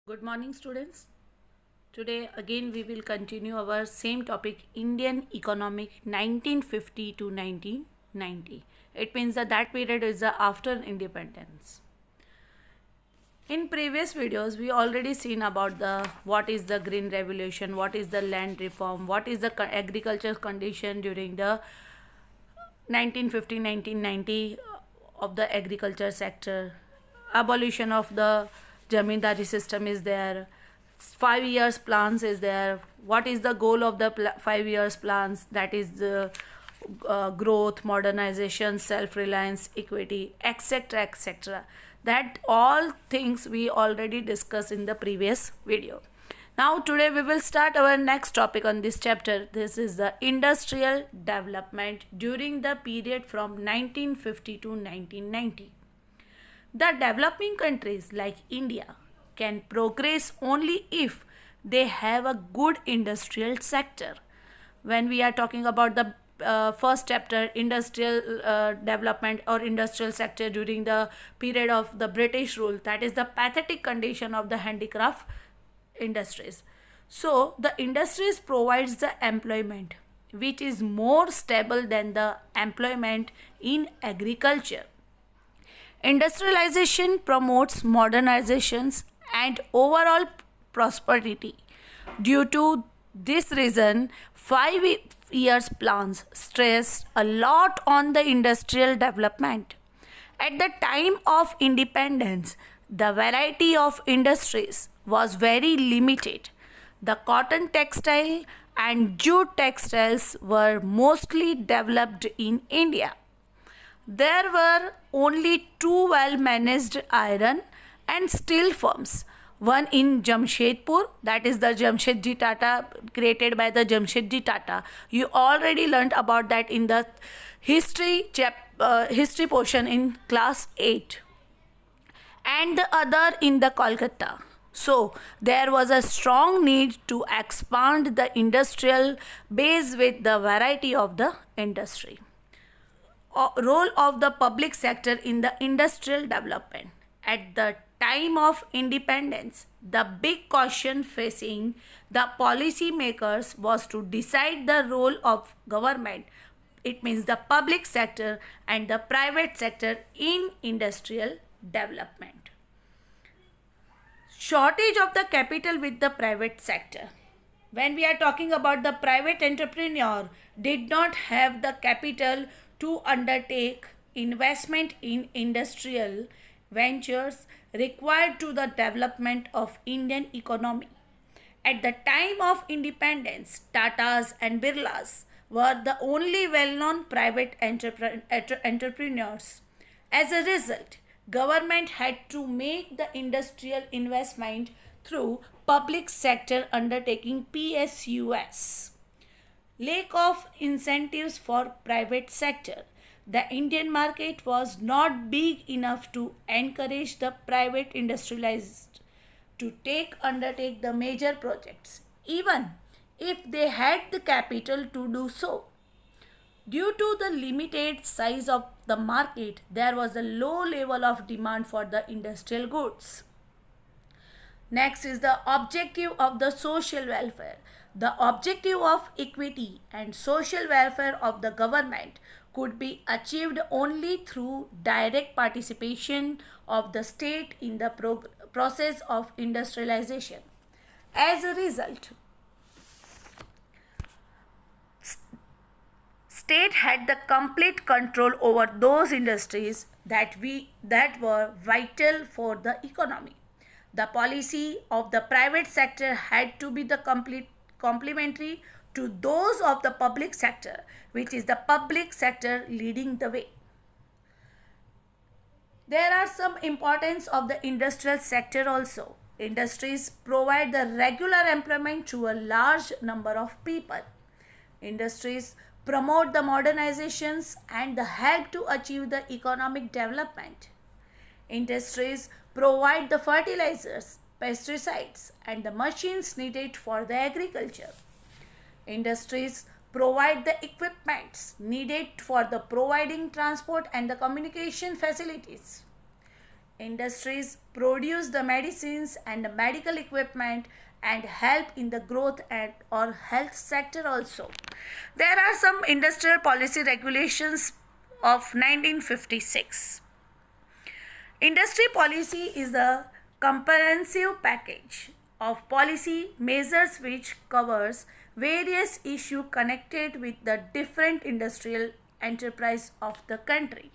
Good morning, students. Today again we will continue our same topic, Indian economic 1950 to 1990. It means that period is the after independence. In previous videos we already seen about the what is the green revolution, what is the land reform, what is the agriculture condition during the 1950-1990 of the agriculture sector, abolition of the zamindari system is there, 5 years plans is there, what is the goal of the 5 years plans, that is the growth, modernization, self-reliance, equity, etc, etc. That all things we already discussed in the previous video. Now today we will start our next topic on this chapter. This is the industrial development during the period from 1950 to 1990. The developing countries like India can progress only if they have a good industrial sector. When we are talking about the first chapter, industrial development or industrial sector during the period of the British rule, that is the pathetic condition of the handicraft industries. So the industries provides the employment which is more stable than the employment in agriculture. Industrialization promotes modernizations and overall prosperity. Due to this reason, 5 years plans stressed a lot on the industrial development. At the time of independence, the variety of industries was very limited. The cotton textile and jute textiles were mostly developed in India. There were only two well-managed iron and steel firms. One in Jamshedpur, that is the Jamshedji Tata, created by the Jamshedji Tata. You already learnt about that in the history portion in class 8. And the other in the Kolkata. So there was a strong need to expand the industrial base with the variety of the industry. Role of the public sector in the industrial development. At the time of independence, the big question facing the policy makers was to decide the role of government, it means the public sector, and the private sector in industrial development. Shortage of the capital with the private sector. When we are talking about the private entrepreneur did not have the capital to undertake investment in industrial ventures required to the development of Indian economy. At the time of independence, Tatas and Birlas were the only well-known private entrepreneurs. As a result, government had to make the industrial investment through public sector undertaking PSUs. Lack of incentives for private sector. The Indian market was not big enough to encourage the private industrialists to undertake the major projects, even if they had the capital to do so. Due to the limited size of the market, there was a low level of demand for the industrial goods. Next is the objective of the social welfare. The objective of equity and social welfare of the government could be achieved only through direct participation of the state in the process of industrialization. As a result, state had the complete control over those industries that were vital for the economy. The policy of the private sector had to be the complementary to those of the public sector, which is the public sector leading the way. There are some importance of the industrial sector also. Industries provide the regular employment to a large number of people. Industries promote the modernizations and the help to achieve the economic development. Industries provide the fertilizers, pesticides, and the machines needed for the agriculture. Industries provide the equipments needed for the providing transport and the communication facilities. Industries produce the medicines and the medical equipment and help in the growth and or health sector also. There are some industrial policy regulations of 1956. Industry policy is a comprehensive package of policy measures which covers various issues connected with the different industrial enterprise of the country.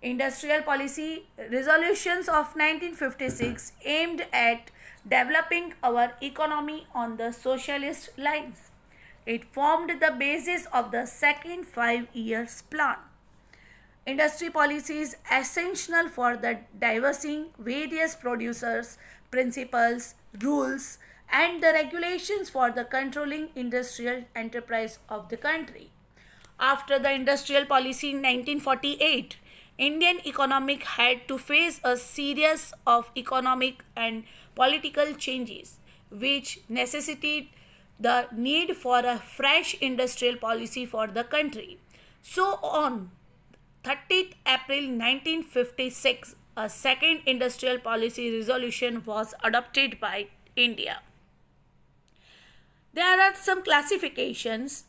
Industrial policy resolutions of 1956 aimed at developing our economy on the socialist lines. It formed the basis of the second 5 years plan. Industry policy is essential for the diversing various producers, principles, rules, and the regulations for the controlling industrial enterprise of the country. After the industrial policy in 1948, Indian economic had to face a series of economic and political changes which necessitated the need for a fresh industrial policy for the country. So on 30th April 1956, a second industrial policy resolution was adopted by India. There are some classifications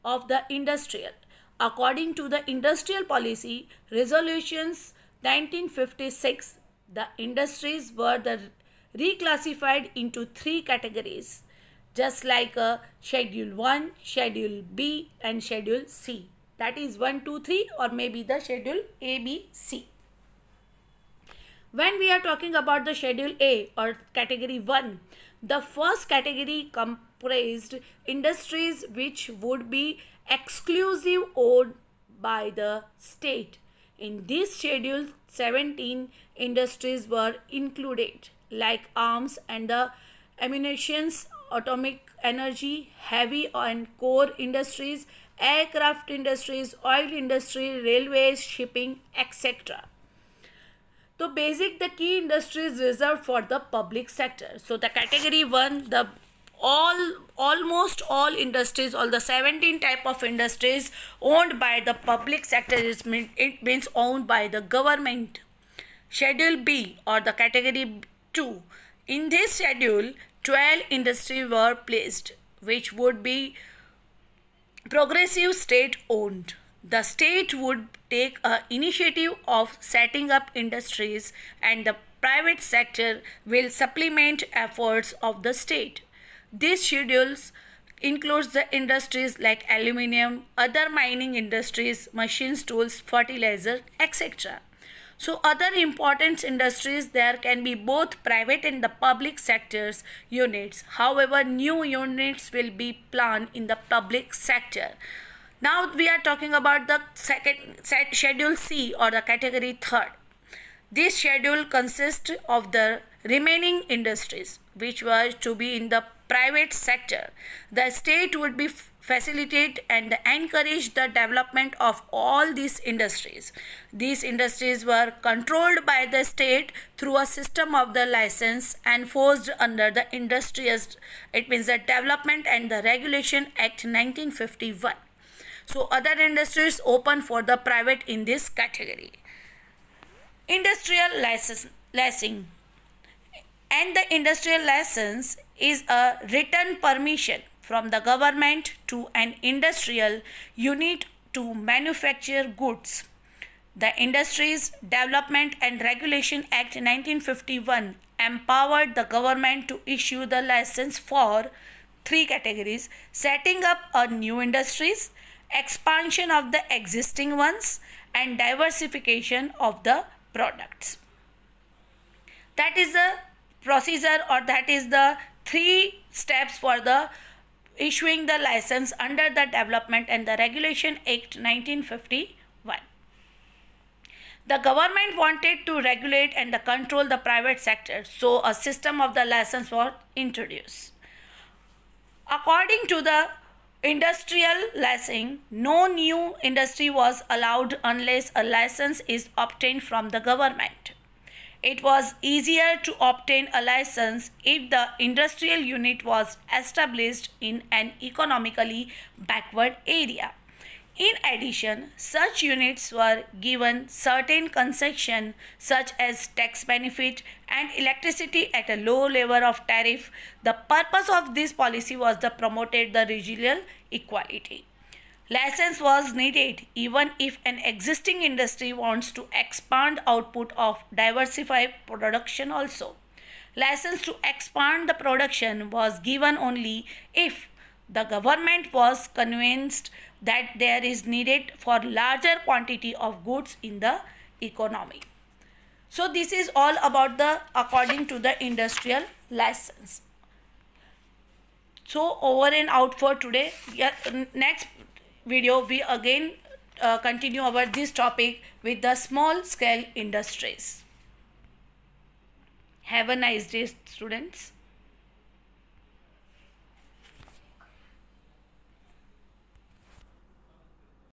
of the industrial. According to the industrial policy resolutions 1956, the industries were reclassified into 3 categories, just like a Schedule 1, Schedule B and Schedule C. That is 1, 2, 3 or maybe the Schedule A, B, C. When we are talking about the Schedule A or Category 1, the first category comprised industries which would be exclusive owned by the state. In this schedule, 17 industries were included, like arms and the ammunitions, atomic energy, heavy and core industries, aircraft industries, oil industry, railways, shipping, etc. So basic the key industries reserved for the public sector. So the category 1, the almost all industries, all the 17 type of industries owned by the public sector, it means owned by the government. Schedule B or the category 2, in this schedule 12 industries were placed which would be progressive state owned. The state would take an initiative of setting up industries and the private sector will supplement efforts of the state. These schedules includes the industries like aluminium, other mining industries, machines, tools, fertilizer, etc. So other important industries, there can be both private and the public sectors units. However, new units will be planned in the public sector. Now we are talking about the Schedule C or the category 3rd. This schedule consists of the remaining industries which were to be in the private sector. The state would be facilitate and encourage the development of all these industries. These industries were controlled by the state through a system of the license enforced under the Industrious, it means the Development and the Regulation Act 1951. So other industries open for the private in this category. Industrial licensing and the industrial license is a written permission from the government to an industrial unit to manufacture goods. The Industries Development and Regulation Act 1951 empowered the government to issue the license for 3 categories: setting up a new industries, expansion of the existing ones, and diversification of the products. That is the procedure, or that is the 3 steps for the issuing the license under the Development and the Regulation Act 1951. The government wanted to regulate and control the private sector, so a system of the license was introduced. According to the industrial licensing, no new industry was allowed unless a license is obtained from the government. It was easier to obtain a license if the industrial unit was established in an economically backward area. In addition, such units were given certain concessions such as tax benefit and electricity at a low level of tariff. The purpose of this policy was to promote the regional equality. License was needed even if an existing industry wants to expand output of diversify production also. License to expand the production was given only if the government was convinced that there is needed for larger quantity of goods in the economy. So this is all about the according to the industrial license. So over and out for today. Next video we again continue about this topic with the small scale industries. Have a nice day, students.